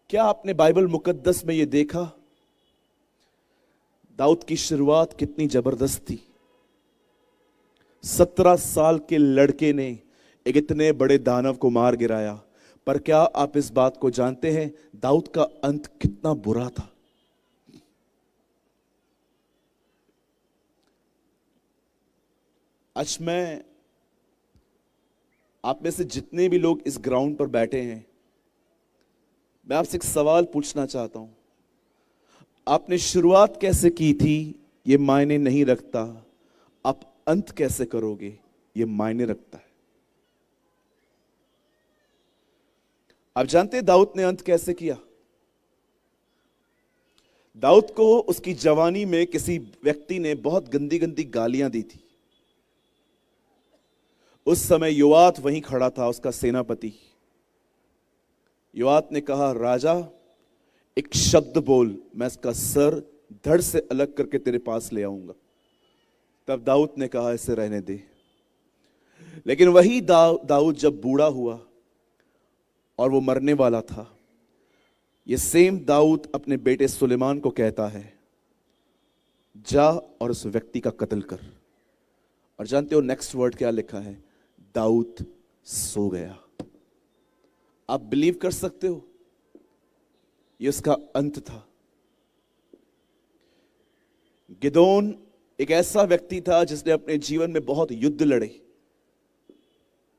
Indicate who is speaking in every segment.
Speaker 1: क्या आपने बाइबल मुकद्दस में यह देखा दाऊद की शुरुआत कितनी जबरदस्त थी। 17 साल के लड़के ने एक इतने बड़े दानव को मार गिराया, पर क्या आप इस बात को जानते हैं दाऊद का अंत कितना बुरा था। आज मैं आप में से जितने भी लोग इस ग्राउंड पर बैठे हैं, मैं आपसे एक सवाल पूछना चाहता हूं। आपने शुरुआत कैसे की थी यह मायने नहीं रखता, आप अंत कैसे करोगे यह मायने रखता है। आप जानते हैं दाऊद ने अंत कैसे किया। दाऊद को उसकी जवानी में किसी व्यक्ति ने बहुत गंदी गंदी गालियां दी थी। उस समय योआत वहीं खड़ा था, उसका सेनापति। योआत ने कहा, राजा एक शब्द बोल, मैं इसका सर धड़ से अलग करके तेरे पास ले आऊंगा। तब दाऊद ने कहा, इसे रहने दे। लेकिन वही दाऊद जब बूढ़ा हुआ और वो मरने वाला था, ये सेम दाऊद अपने बेटे सुलेमान को कहता है, जा और उस व्यक्ति का कत्ल कर। और जानते हो नेक्स्ट वर्ड क्या लिखा है? दाऊद सो गया। आप बिलीव कर सकते हो? ये उसका अंत था। गिदोन एक ऐसा व्यक्ति था जिसने अपने जीवन में बहुत युद्ध लड़े,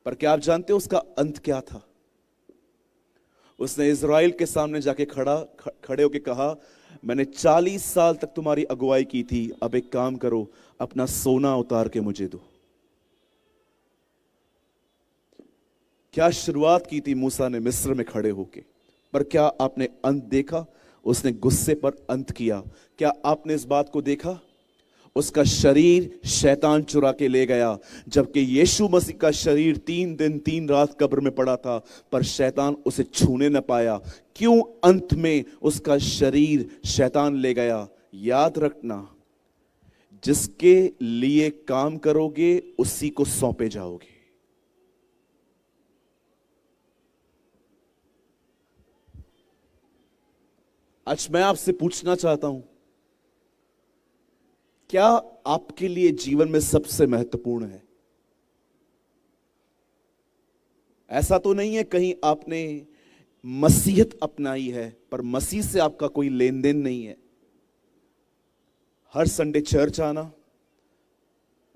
Speaker 1: पर क्या आप जानते हो उसका अंत क्या था? उसने इज़राइल के सामने जाके खड़े होके कहा, मैंने 40 साल तक तुम्हारी अगुवाई की थी, अब एक काम करो, अपना सोना उतार के मुझे दो। क्या शुरुआत की थी मूसा ने मिस्र में खड़े होके, पर क्या आपने अंत देखा? उसने गुस्से पर अंत किया। क्या आपने इस बात को देखा? उसका शरीर शैतान चुरा के ले गया, जबकि यीशु मसीह का शरीर 3 दिन 3 रात कब्र में पड़ा था, पर शैतान उसे छूने न पाया। क्यों अंत में उसका शरीर शैतान ले गया? याद रखना, जिसके लिए काम करोगे उसी को सौंपे जाओगे। आज मैं आपसे पूछना चाहता हूं, क्या आपके लिए जीवन में सबसे महत्वपूर्ण है? ऐसा तो नहीं है कहीं आपने मसीहत अपनाई है पर मसीह से आपका कोई लेन देन नहीं है। हर संडे चर्च आना,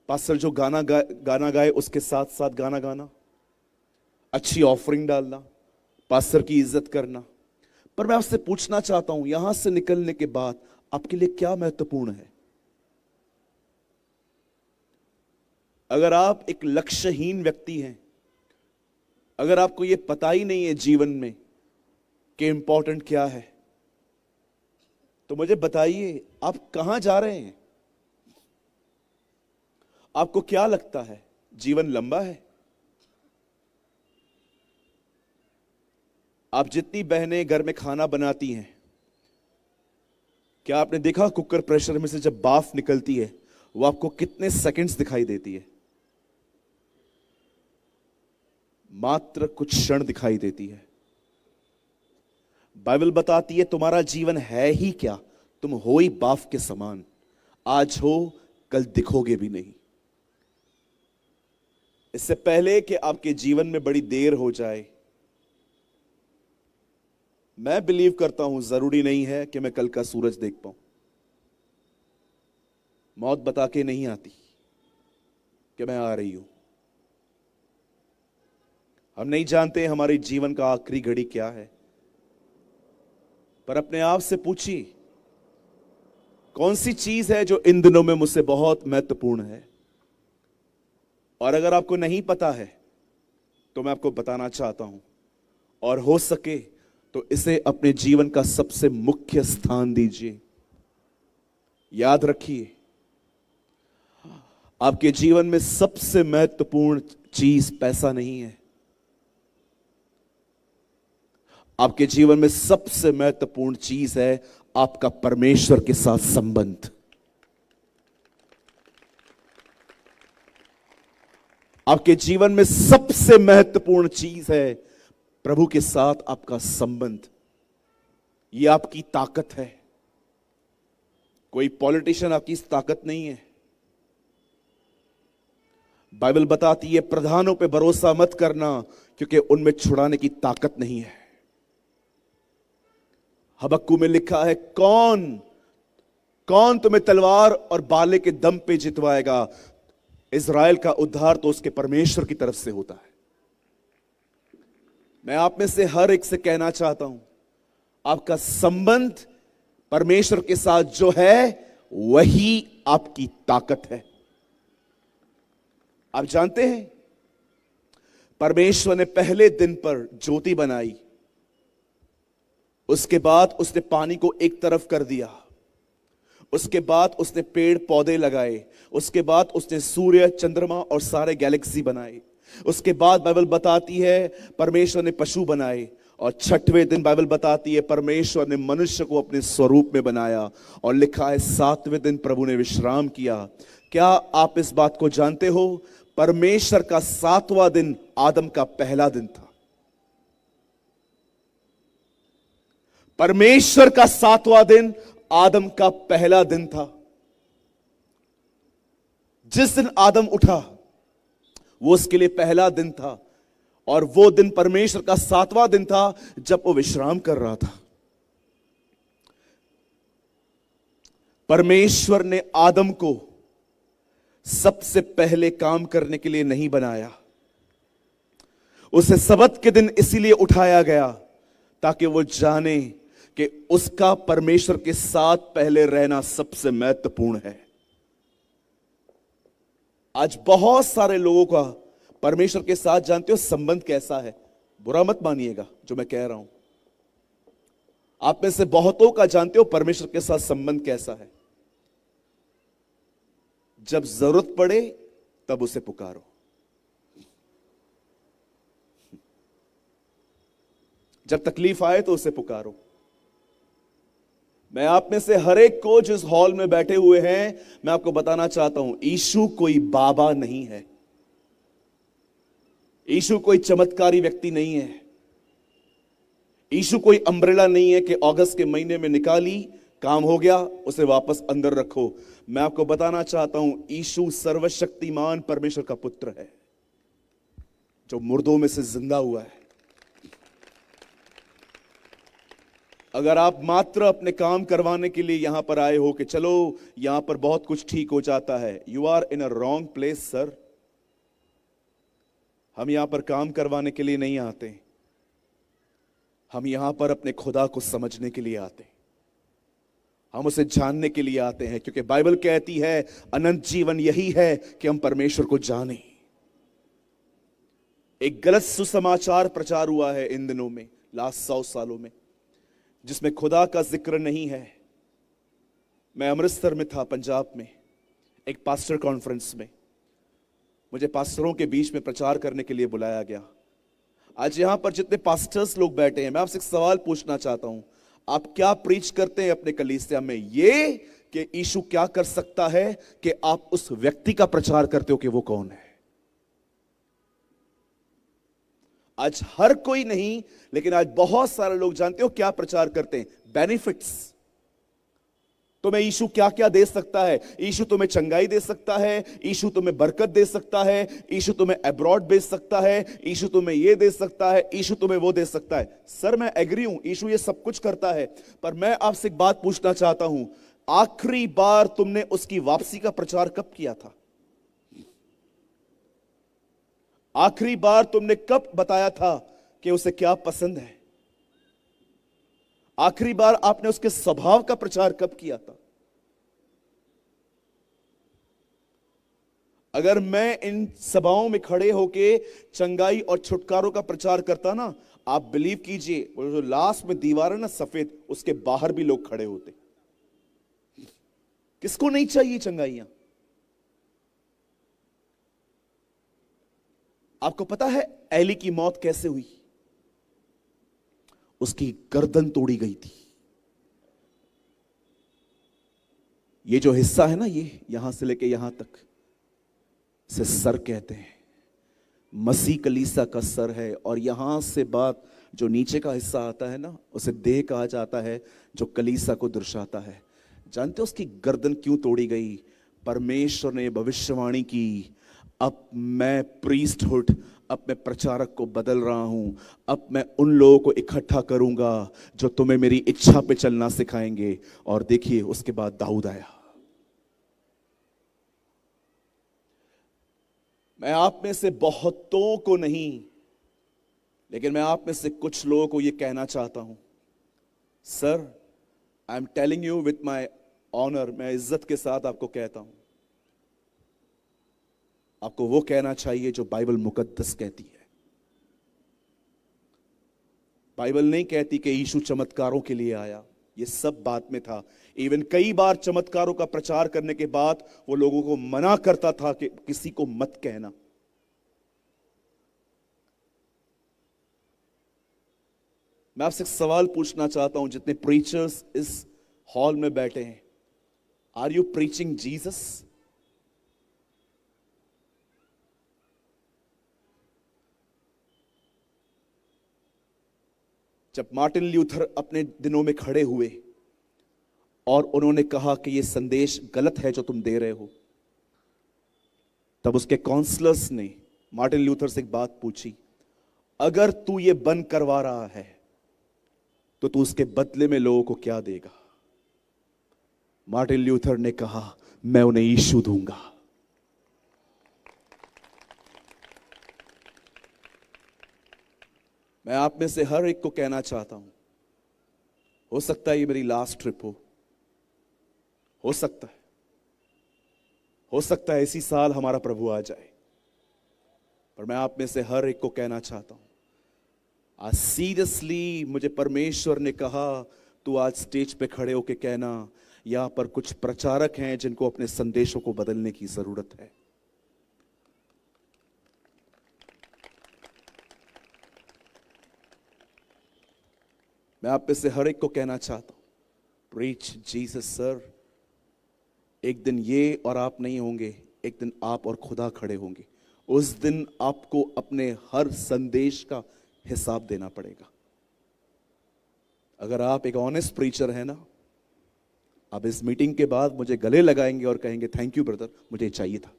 Speaker 1: पास्टर जो गाना गाए उसके साथ साथ गाना गाना, अच्छी ऑफरिंग डालना, पास्टर की इज्जत करना। पर मैं आपसे पूछना चाहता हूं, यहां से निकलने के बाद आपके लिए क्या महत्वपूर्ण है? अगर आप एक लक्ष्यहीन व्यक्ति हैं, अगर आपको यह पता ही नहीं है जीवन में कि इंपॉर्टेंट क्या है, तो मुझे बताइए आप कहां जा रहे हैं? आपको क्या लगता है जीवन लंबा है? आप जितनी बहनें घर में खाना बनाती हैं, क्या आपने देखा कुकर प्रेशर में से जब भाप निकलती है वो आपको कितने सेकंड्स दिखाई देती है? मात्र कुछ क्षण दिखाई देती है। बाइबल बताती है तुम्हारा जीवन है ही क्या, तुम हो ही भाप के समान, आज हो कल दिखोगे भी नहीं। इससे पहले कि आपके जीवन में बड़ी देर हो जाए, मैं बिलीव करता हूं जरूरी नहीं है कि मैं कल का सूरज देख पाऊं। मौत बता के नहीं आती कि मैं आ रही हूं। हम नहीं जानते हमारे जीवन का आखिरी घड़ी क्या है, पर अपने आप से पूछिए कौन सी चीज है जो इन दिनों में मुझसे बहुत महत्वपूर्ण है। और अगर आपको नहीं पता है तो मैं आपको बताना चाहता हूं, और हो सके तो इसे अपने जीवन का सबसे मुख्य स्थान दीजिए। याद रखिए, आपके जीवन में सबसे महत्वपूर्ण चीज पैसा नहीं है। आपके जीवन में सबसे महत्वपूर्ण चीज है आपका परमेश्वर के साथ संबंध। आपके जीवन में सबसे महत्वपूर्ण चीज है प्रभु के साथ आपका संबंध। ये आपकी ताकत है। कोई पॉलिटिशियन आपकी इस ताकत नहीं है। बाइबल बताती है प्रधानों पे भरोसा मत करना, क्योंकि उनमें छुड़ाने की ताकत नहीं है। हबक्कू में लिखा है, कौन कौन तुम्हें तलवार और बाले के दम पे जितवाएगा? इज़राइल का उद्धार तो उसके परमेश्वर की तरफ से होता है। मैं आप में से हर एक से कहना चाहता हूं, आपका संबंध परमेश्वर के साथ जो है वही आपकी ताकत है। आप जानते हैं परमेश्वर ने पहले दिन पर ज्योति बनाई, उसके बाद उसने पानी को एक तरफ कर दिया, उसके बाद उसने पेड़ पौधे लगाए, उसके बाद उसने सूर्य चंद्रमा और सारे गैलेक्सी बनाए, उसके बाद बाइबल बताती है परमेश्वर ने पशु बनाए, और छठवें दिन बाइबल बताती है परमेश्वर ने मनुष्य को अपने स्वरूप में बनाया, और लिखा है सातवें दिन प्रभु ने विश्राम किया। क्या आप इस बात को जानते हो? परमेश्वर का सातवां दिन आदम का पहला दिन था। परमेश्वर का सातवां दिन आदम का पहला दिन था। जिस दिन आदम उठा वो उसके लिए पहला दिन था, और वो दिन परमेश्वर का सातवां दिन था जब वो विश्राम कर रहा था। परमेश्वर ने आदम को सबसे पहले काम करने के लिए नहीं बनाया। उसे सबत के दिन इसीलिए उठाया गया ताकि वो जाने कि उसका परमेश्वर के साथ पहले रहना सबसे महत्वपूर्ण है। आज बहुत सारे लोगों का परमेश्वर के साथ जानते हो संबंध कैसा है? बुरा मत मानिएगा जो मैं कह रहा हूं। आप में से बहुतों का जानते हो परमेश्वर के साथ संबंध कैसा है। जब जरूरत पड़े तब उसे पुकारो। जब तकलीफ आए तो उसे पुकारो। मैं आप में से हर एक को जिस हॉल में बैठे हुए हैं, मैं आपको बताना चाहता हूं, यीशु कोई बाबा नहीं है। यीशु कोई चमत्कारी व्यक्ति नहीं है। यीशु कोई अम्ब्रेला नहीं है कि अगस्त के महीने में निकाली, काम हो गया, उसे वापस अंदर रखो। मैं आपको बताना चाहता हूं, यीशु सर्वशक्तिमान परमेश्वर का पुत्र है जो मुर्दों में से जिंदा हुआ है। अगर आप मात्र अपने काम करवाने के लिए यहां पर आए हो कि चलो यहां पर बहुत कुछ ठीक हो जाता है, you are in a wrong place sir. हम यहां पर काम करवाने के लिए नहीं आते, हम यहां पर अपने खुदा को समझने के लिए आते हैं, हम उसे जानने के लिए आते हैं, क्योंकि बाइबल कहती है अनंत जीवन यही है कि हम परमेश्वर को जानें। एक गलत सुसमाचार प्रचार हुआ है इन दिनों में, लास्ट 100 सालों में, जिसमें खुदा का जिक्र नहीं है। मैं अमृतसर में था, पंजाब में, एक पास्टर कॉन्फ्रेंस में। मुझे पास्टरों के बीच में प्रचार करने के लिए बुलाया गया। आज यहां पर जितने पास्टर्स लोग बैठे हैं, मैं आपसे एक सवाल पूछना चाहता हूं, आप क्या प्रीच करते हैं अपने कलीसिया में? ये कि यीशु क्या कर सकता है, कि आप उस व्यक्ति का प्रचार करते हो कि वो कौन है? आज हर कोई नहीं, लेकिन आज बहुत सारे लोग जानते हो क्या प्रचार करते हैं? बेनिफिट्स। तुम्हें यीशु क्या क्या दे सकता है? यीशु तुम्हें चंगाई दे सकता है, यीशु तुम्हें बरकत दे सकता है, यीशु तुम्हें अब्रॉड भेज सकता है, यीशु तुम्हें ये दे सकता है, यीशु तुम्हें वो दे सकता है। सर मैं एग्री हूं, यीशु ये सब कुछ करता है, पर मैं आपसे एक बात पूछना चाहता हूं, आखिरी बार तुमने उसकी वापसी का प्रचार कब किया था? आखिरी बार तुमने कब बताया था कि उसे क्या पसंद है? आखिरी बार आपने उसके स्वभाव का प्रचार कब किया था? अगर मैं इन सभाओं में खड़े होके चंगाई और छुटकारों का प्रचार करता ना, आप बिलीव कीजिए, वो जो लास्ट में दीवार है ना सफेद, उसके बाहर भी लोग खड़े होते। किसको नहीं चाहिए चंगाइयां? आपको पता है एली की मौत कैसे हुई? उसकी गर्दन तोड़ी गई थी। ये जो हिस्सा है ना, ये यहां से लेके यहां तक से सर कहते हैं। मसीह कलीसा का सर है, और यहां से बात जो नीचे का हिस्सा आता है ना, उसे देह कहा जाता है, जो कलीसिया को दर्शाता है। जानते हो उसकी गर्दन क्यों तोड़ी गई? परमेश्वर ने भविष्यवाणी की, अब मैं प्रीस्टहुड, अब मैं प्रचारक को बदल रहा हूं, अब मैं उन लोगों को इकट्ठा करूंगा जो तुम्हें मेरी इच्छा पे चलना सिखाएंगे। और देखिए उसके बाद दाऊद आया। मैं आप में से बहुतों को नहीं, लेकिन मैं आप में से कुछ लोगों को यह कहना चाहता हूं, sir, I am telling you with my honour, मैं इज्जत के साथ आपको कहता हूं, आपको वो कहना चाहिए जो बाइबल मुकद्दस कहती है। बाइबल नहीं कहती कि यीशु चमत्कारों के लिए आया, ये सब बात में था। इवन कई बार चमत्कारों का प्रचार करने के बाद वो लोगों को मना करता था कि किसी को मत कहना। मैं आपसे एक सवाल पूछना चाहता हूं, जितने प्रीचर्स इस हॉल में बैठे हैं, आर यू प्रीचिंग जीसस? जब मार्टिन ल्यूथर अपने दिनों में खड़े हुए और उन्होंने कहा कि यह संदेश गलत है जो तुम दे रहे हो, तब उसके काउंसलर्स ने मार्टिन ल्यूथर से एक बात पूछी, अगर तू ये बंद करवा रहा है तो तू उसके बदले में लोगों को क्या देगा? मार्टिन ल्यूथर ने कहा, मैं उन्हें यीशु दूंगा। मैं आप में से हर एक को कहना चाहता हूं, हो सकता है ये मेरी लास्ट ट्रिप हो सकता है इसी साल हमारा प्रभु आ जाए, पर मैं आप में से हर एक को कहना चाहता हूं, आज सीरियसली मुझे परमेश्वर ने कहा, तू आज स्टेज पे खड़े होके कहना, यहां पर कुछ प्रचारक हैं जिनको अपने संदेशों को बदलने की जरूरत है। मैं आप में से हर एक को कहना चाहता हूं, प्रीच जीसस सर। एक दिन ये और आप नहीं होंगे, एक दिन आप और खुदा खड़े होंगे। उस दिन आपको अपने हर संदेश का हिसाब देना पड़ेगा। अगर आप एक ऑनेस्ट प्रीचर है ना, आप इस मीटिंग के बाद मुझे गले लगाएंगे और कहेंगे, थैंक यू ब्रदर, मुझे चाहिए था।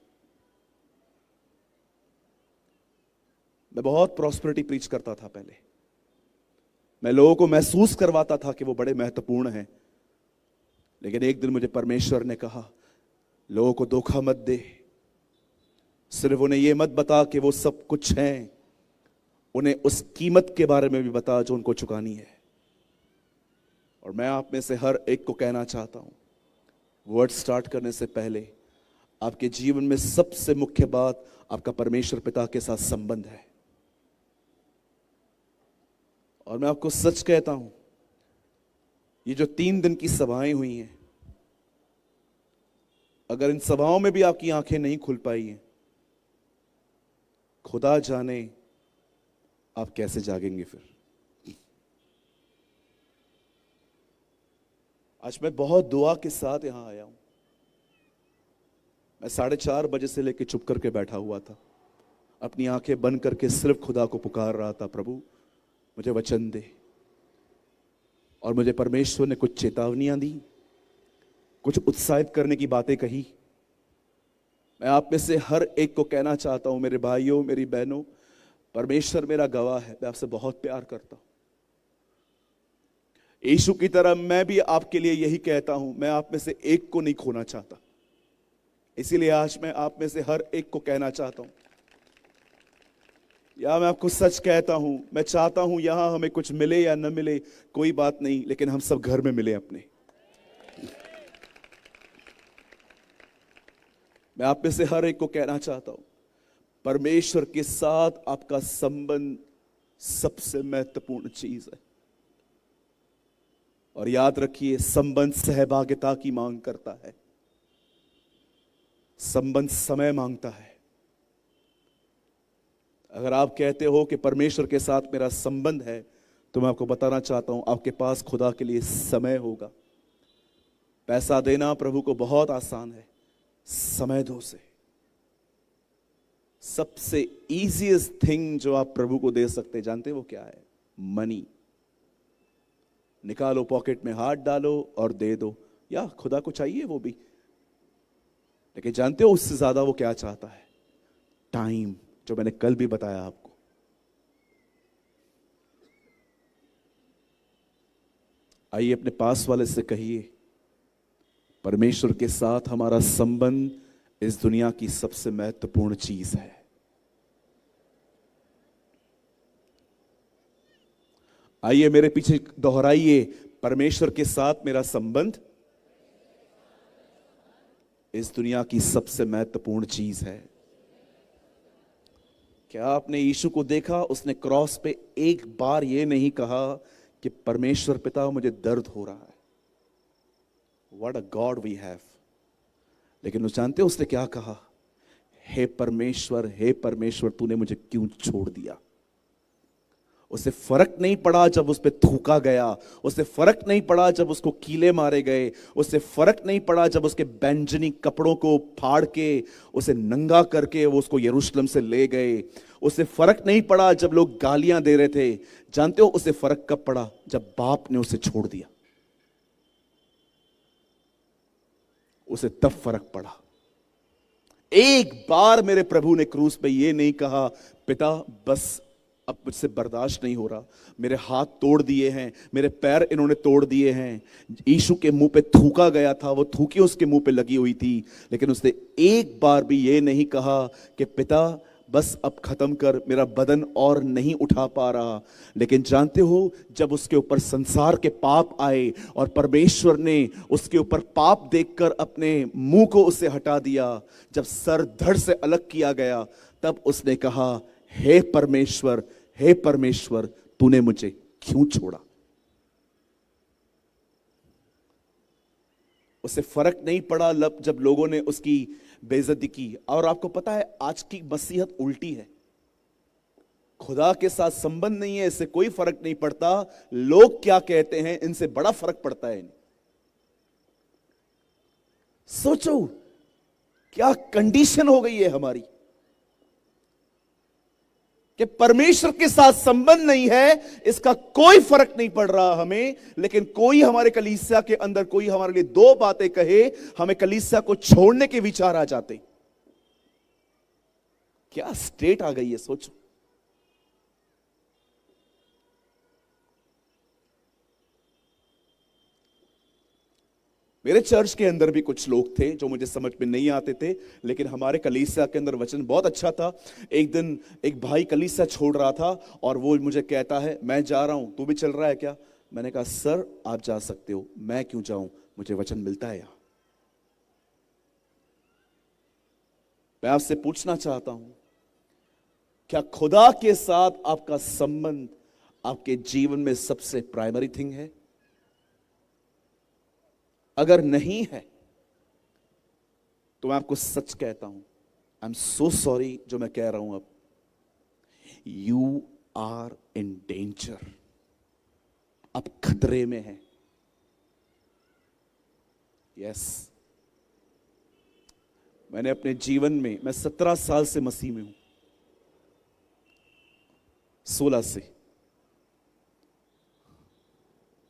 Speaker 1: मैं बहुत प्रॉस्पेरिटी प्रीच करता था पहले, मैं लोगों को महसूस करवाता था कि वो बड़े महत्वपूर्ण हैं, लेकिन एक दिन मुझे परमेश्वर ने कहा, लोगों को धोखा मत दे, सिर्फ उन्हें यह मत बता कि वो सब कुछ हैं, उन्हें उस कीमत के बारे में भी बता जो उनको चुकानी है। और मैं आप में से हर एक को कहना चाहता हूं, वर्ड स्टार्ट करने से पहले आपके जीवन में सबसे मुख्य बात आपका परमेश्वर पिता के साथ संबंध है। और मैं आपको सच कहता हूं, ये जो 3 दिन की सभाएं हुई हैं, अगर इन सभाओं में भी आपकी आंखें नहीं खुल पाई हैं, खुदा जाने आप कैसे जागेंगे फिर। आज मैं बहुत दुआ के साथ यहां आया हूं। मैं 4:30 बजे से लेकर चुप करके बैठा हुआ था, अपनी आंखें बंद करके सिर्फ खुदा को पुकार रहा था, प्रभु मुझे वचन दे। और मुझे परमेश्वर ने कुछ चेतावनियां दी, कुछ उत्साहित करने की बातें कही। मैं आप में से हर एक को कहना चाहता हूं, मेरे भाइयों मेरी बहनों, परमेश्वर मेरा गवाह है, मैं आपसे बहुत प्यार करता हूं। यीशु की तरह मैं भी आपके लिए यही कहता हूं, मैं आप में से एक को नहीं खोना चाहता। इसीलिए आज मैं आप में से हर एक को कहना चाहता हूं, या मैं आपको सच कहता हूं, मैं चाहता हूं यहां हमें कुछ मिले या न मिले कोई बात नहीं, लेकिन हम सब घर में मिले अपने। मैं आप में से हर एक को कहना चाहता हूं, परमेश्वर के साथ आपका संबंध सबसे महत्वपूर्ण चीज है। और याद रखिए, संबंध सहभागिता की मांग करता है, संबंध समय मांगता है। अगर आप कहते हो कि परमेश्वर के साथ मेरा संबंध है, तो मैं आपको बताना चाहता हूं, आपके पास खुदा के लिए समय होगा। पैसा देना प्रभु को बहुत आसान है, समय दो से। सबसे इजीएस्ट थिंग जो आप प्रभु को दे सकते जानते वो क्या है? मनी। निकालो, पॉकेट में हाथ डालो और दे दो, या खुदा को चाहिए वो भी। लेकिन जानते हो उससे ज्यादा वो क्या चाहता है? टाइम, जो मैंने कल भी बताया आपको। आइए अपने पास वाले से कहिए, परमेश्वर के साथ हमारा संबंध इस दुनिया की सबसे महत्वपूर्ण चीज है। आइए मेरे पीछे दोहराइए, परमेश्वर के साथ मेरा संबंध इस दुनिया की सबसे महत्वपूर्ण चीज है। क्या आपने यीशु को देखा? उसने क्रॉस पे एक बार ये नहीं कहा कि परमेश्वर पिता मुझे दर्द हो रहा है। What a god we have. लेकिन उस जानते हो उसने क्या कहा? हे परमेश्वर तूने मुझे क्यों छोड़ दिया? उसे फर्क नहीं पड़ा जब उस पे थूका गया, उसे फर्क नहीं पड़ा जब उसको कीले मारे गए, उसे फर्क नहीं पड़ा जब उसके बैंजनी कपड़ों को फाड़ के उसे नंगा करके वो उसको यरूशलेम से ले गए, उसे फर्क नहीं पड़ा जब लोग गालियां दे रहे थे। जानते हो उसे फर्क कब पड़ा? जब बाप ने उसे छोड़ दिया, उसे तब फर्क पड़ा। एक बार मेरे प्रभु ने क्रूस पे ये नहीं कहा, पिता बस अब मुझसे बर्दाश्त नहीं हो रहा, मेरे हाथ तोड़ दिए हैं, मेरे पैर इन्होंने तोड़ दिए हैं। यीशु के मुंह पे थूका गया था, वो थूकी उसके मुंह पे लगी हुई थी, लेकिन उसने एक बार भी ये नहीं कहा कि पिता बस अब खत्म कर, मेरा बदन और नहीं उठा पा रहा। लेकिन जानते हो जब उसके ऊपर संसार के पाप आए और परमेश्वर ने उसके ऊपर पाप देखकर अपने मुंह को उससे हटा दिया, जब सर धड़ से अलग किया गया, तब उसने कहा, हे परमेश्वर तूने मुझे क्यों छोड़ा? उसे फर्क नहीं पड़ा जब लोगों ने उसकी बेइज्जती की। और आपको पता है आज की मसीहत उल्टी है। खुदा के साथ संबंध नहीं है, इससे कोई फर्क नहीं पड़ता लोग क्या कहते हैं, इनसे बड़ा फर्क पड़ता है। सोचो क्या कंडीशन हो गई है हमारी कि परमेश्वर के साथ संबंध नहीं है, इसका कोई फर्क नहीं पड़ रहा हमें। लेकिन कोई हमारे कलीसिया के अंदर कोई हमारे लिए दो बातें कहे, हमें कलीसिया को छोड़ने के विचार आ जाते। क्या स्टेट आ गई है सोचो। मेरे चर्च के अंदर भी कुछ लोग थे जो मुझे समझ में नहीं आते थे, लेकिन हमारे कलीसिया के अंदर वचन बहुत अच्छा था। एक दिन एक भाई कलीसिया छोड़ रहा था और वो मुझे कहता है, मैं जा रहा हूं, तू भी चल रहा है क्या? मैंने कहा, सर आप जा सकते हो, मैं क्यों जाऊं, मुझे वचन मिलता है यहां। मैं आपसे पूछना चाहता हूं, क्या खुदा के साथ आपका संबंध आपके जीवन में सबसे प्राइमरी थिंग है? अगर नहीं है तो मैं आपको सच कहता हूं, आई एम सो सॉरी जो मैं कह रहा हूं, अब यू आर इन डेंजर। आप खतरे में हैं। यस, मैंने अपने जीवन में, मैं 17 साल से मसीह में हूं, 16 से।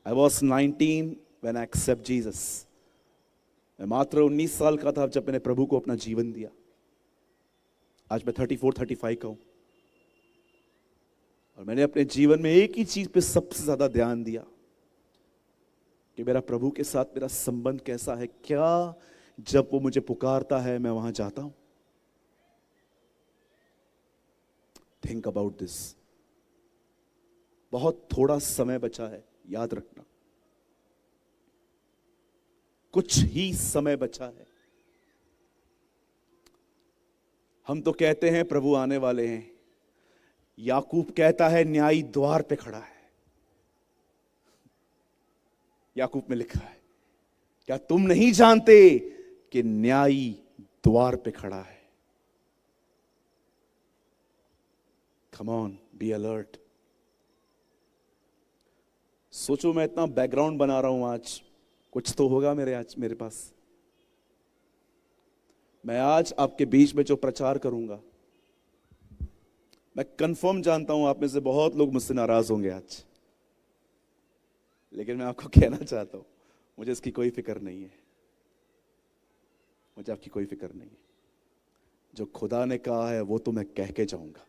Speaker 1: I was 19 when I accept Jesus. मैं मात्र 19 साल का था जब मैंने प्रभु को अपना जीवन दिया। आज मैं 34-35 का हूं और मैंने अपने जीवन में एक ही चीज पे सबसे ज्यादा ध्यान दिया कि मेरा प्रभु के साथ मेरा संबंध कैसा है। क्या जब वो मुझे पुकारता है मैं वहां जाता हूं? Think about this. बहुत थोड़ा समय बचा है, याद रखना, कुछ ही समय बचा है। हम तो कहते हैं प्रभु आने वाले हैं, याकूब कहता है न्यायी द्वार पे खड़ा है। याकूब में लिखा है, क्या तुम नहीं जानते कि न्यायी द्वार पे खड़ा है? Come on, be alert. सोचो मैं इतना बैकग्राउंड बना रहा हूं, आज कुछ तो होगा मेरे पास। मैं आज आपके बीच में जो प्रचार करूंगा, मैं कंफर्म जानता हूं आप में से बहुत लोग मुझसे नाराज होंगे आज, लेकिन मैं आपको कहना चाहता हूं मुझे इसकी कोई फिक्र नहीं है, मुझे आपकी कोई फिक्र नहीं है। जो खुदा ने कहा है वो तो मैं कह के जाऊंगा।